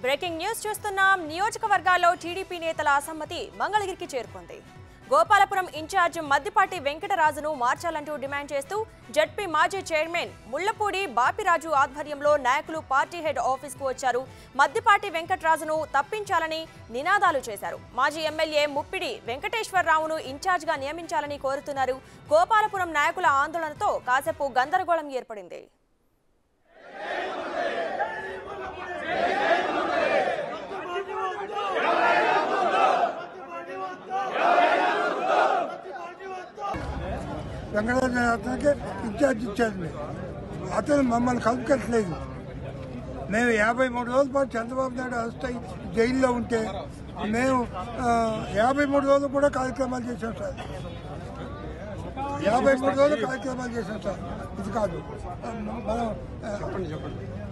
Breaking news చూస్తున్నాం. నియోజకవర్గాల్లో TDP నేతల అసమ్మతి మంగళగిరికి చేరుకుంది. గోపాలపురం ఇన్ఛార్జ్ మద్దిపాటి వెంకటరాజును మార్చాలంటూ డిమాండ్ చేస్తూ జడ్పీ మాజీ చైర్మన్ ముళ్లపూడి బాపిరాజు ఆధ్వర్యంలో నాయకులు పార్టీ హెడ్ ఆఫీస్కు వచ్చారు. మద్దిపాటి వెంకటరాజును తప్పించాలని నినాదాలు చేశారు. మాజీ ఎమ్మెల్యే ముప్పిడి వెంకటేశ్వరరావును ఇన్ఛార్జ్గా నియమించాలని కోరుతున్నారు. గోపాలపురం నాయకుల ఆందోళనతో కాసేపు గందరగోళం ఏర్పడింది. వెంకటేశ్వర ఇన్ఛార్జ్ ఇచ్చారు. అతను మమ్మల్ని కలుపుకెట్టలేదు. మేము 53 రోజుల పాటు చంద్రబాబు నాయుడు అరెస్ట్ అయ్యి జైల్లో ఉంటే మేము 53 రోజులు కూడా కార్యక్రమాలు చేసాం సార్. 53 రోజులు కార్యక్రమాలు చేసాం సార్. ఇది కాదు, మనం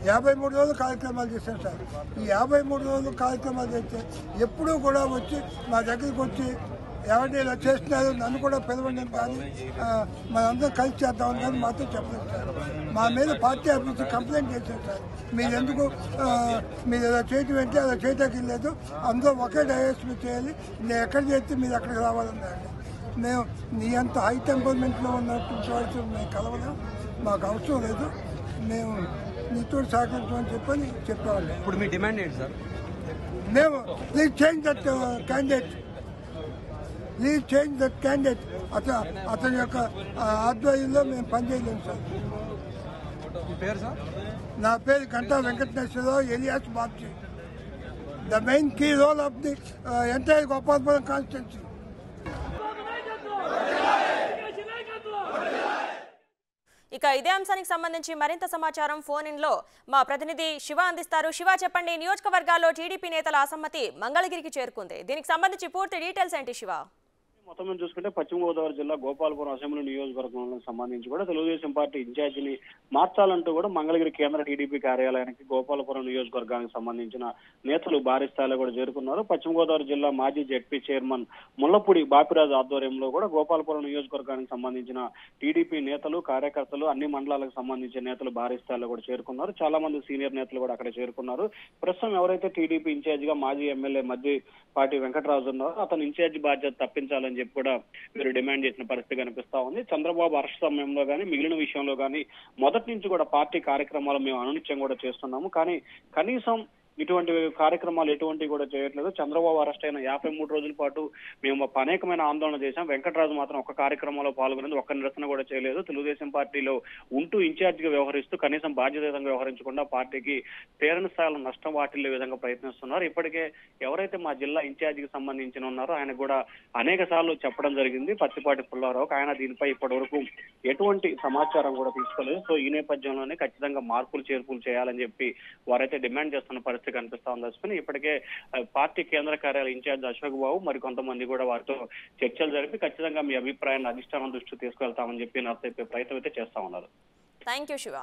53 రోజులు కార్యక్రమాలు చేసాం సార్. ఈ 53 రోజులు కార్యక్రమాలు చేస్తే ఎప్పుడూ కూడా వచ్చి మా దగ్గరికి వచ్చి ఎవరిని ఇలా చేస్తున్నారు, నన్ను కూడా పిలవండి కానీ మనందరం కలిసి చేద్దామని కానీ మాతో చెప్పలేదు సార్. మా మీద పార్టీ ఆఫీసు కంప్లైంట్ చేశారు సార్. మీరు ఎందుకు మీరు ఇలా చేయటం ఏంటి, అలా చేయటానికి లేదు, అందరూ ఒకే డైరెక్ట్ మీరు చేయాలి, నేను ఎక్కడ చేస్తే మీరు అక్కడికి రావాలన్నారండి. మేము నీ అంత హై టెంపర్మెంట్లో ఉన్నటువంటి వాళ్ళు మేము కలవడం మాకు అవసరం లేదు, మేము నీతో సహకరించమని చెప్పేవాళ్ళం. ఇప్పుడు మీ డిమాండ్ ఏంటి సార్? మేము please change that candidate, please change that candidate. అతని యొక్క ఆధ్వర్యంలో మేము పనిచేయలేము సార్. పేరు సార్? నా పేరు Ganta Venkateswara Rao alias Babji. The main key role of the entire Gopalapuram constituency. ఇక ఇదే అంశానికి సంబంధించి మరింత సమాచారం ఫోన్ ఇన్ లో మా ప్రతినిధి శివ అందిస్తారు. శివ, చెప్పండి, నియోజకవర్గాల్లో టీడీపీ నేతల అసమ్మతి మంగళగిరికి చేరుకుంది. దీనికి సంబంధించి పూర్తి డీటెయిల్స్ ఏంటి శివ? మొత్తం మీద చూసుకుంటే పశ్చిమ గోదావరి జిల్లా గోపాలపురం అసెంబ్లీ నియోజకవర్గానికి సంబంధించి కూడా తెలుగుదేశం పార్టీ ఇన్ఛార్జిని మార్చాలంటూ కూడా మంగళగిరి కేంద్ర టీడీపీ కార్యాలయానికి గోపాలపురం నియోజకవర్గానికి సంబంధించిన నేతలు భారీ స్థాయిలో కూడా చేరుకున్నారు. పశ్చిమ గోదావరి జిల్లా మాజీ జడ్పీ చైర్మన్ ముళ్లపూడి బాపిరాజు ఆధ్వర్యంలో కూడా గోపాలపురం నియోజకవర్గానికి సంబంధించిన టీడీపీ నేతలు, కార్యకర్తలు, అన్ని మండలాలకు సంబంధించిన నేతలు భారీ స్థాయిలో కూడా చేరుకున్నారు. చాలా మంది సీనియర్ నేతలు కూడా అక్కడ చేరుకున్నారు. ప్రస్తుతం ఎవరైతే టీడీపీ ఇన్ఛార్జ్ గా మాజీ ఎమ్మెల్యే మద్దిపాటి వెంకటరాజు ఉన్నారో అతను ఇన్ఛార్జ్ బాధ్యత తప్పించాలని చెప్పి కూడా వీరు డిమాండ్ చేసిన పరిస్థితి కనిపిస్తా ఉంది. చంద్రబాబు అరెస్ట్ సమయంలో కానీ మిగిలిన విషయంలో కానీ మొదటి నుంచి కూడా పార్టీ కార్యక్రమాలు మేము అనునిత్యం కూడా చేస్తున్నాము, కానీ కనీసం ఇటువంటి కార్యక్రమాలు ఎటువంటివి కూడా చేయట్లేదు. చంద్రబాబు అరెస్ట్ అయిన 53 రోజుల పాటు మేము అనేకమైన ఆందోళన చేశాం. వెంకటరాజు మాత్రం ఒక కార్యక్రమంలో పాల్గొనేది, ఒక్క నిరసన కూడా చేయలేదు. తెలుగుదేశం పార్టీలో ఉంటూ ఇన్ఛార్జ్ గా వ్యవహరిస్తూ కనీసం బాధ్యతగా వ్యవహరించకుండా పార్టీకి తీరని స్థాయిలో నష్టం వాటిల్లే విధంగా ప్రయత్నిస్తున్నారు. ఇప్పటికే ఎవరైతే మా జిల్లా ఇన్ఛార్జ్ కి సంబంధించిన ఉన్నారో ఆయన కూడా అనేక సార్లు చెప్పడం జరిగింది పత్తిపాటి పుల్లారావుకి. ఆయన దీనిపై ఇప్పటి వరకు ఎటువంటి సమాచారం కూడా తీసుకోలేదు. సో ఈ నేపథ్యంలోనే ఖచ్చితంగా మార్పులు చేర్పులు చేయాలని చెప్పి వారైతే డిమాండ్ చేస్తున్న పరిస్థితి కనిపిస్తా ఉంది. అశ్విని, ఇప్పటికే పార్టీ కేంద్ర కార్యాలయ ఇన్ఛార్జ్ అశోక్ బాబు మరి కొంతమంది కూడా వారితో చర్చలు జరిపి ఖచ్చితంగా మీ అభిప్రాయాన్ని అధిష్టానం దృష్టికి తీసుకెళ్తామని చెప్పి నచ్చ ప్రయత్నం అయితే చేస్తా ఉన్నారు. Thank you Shiva.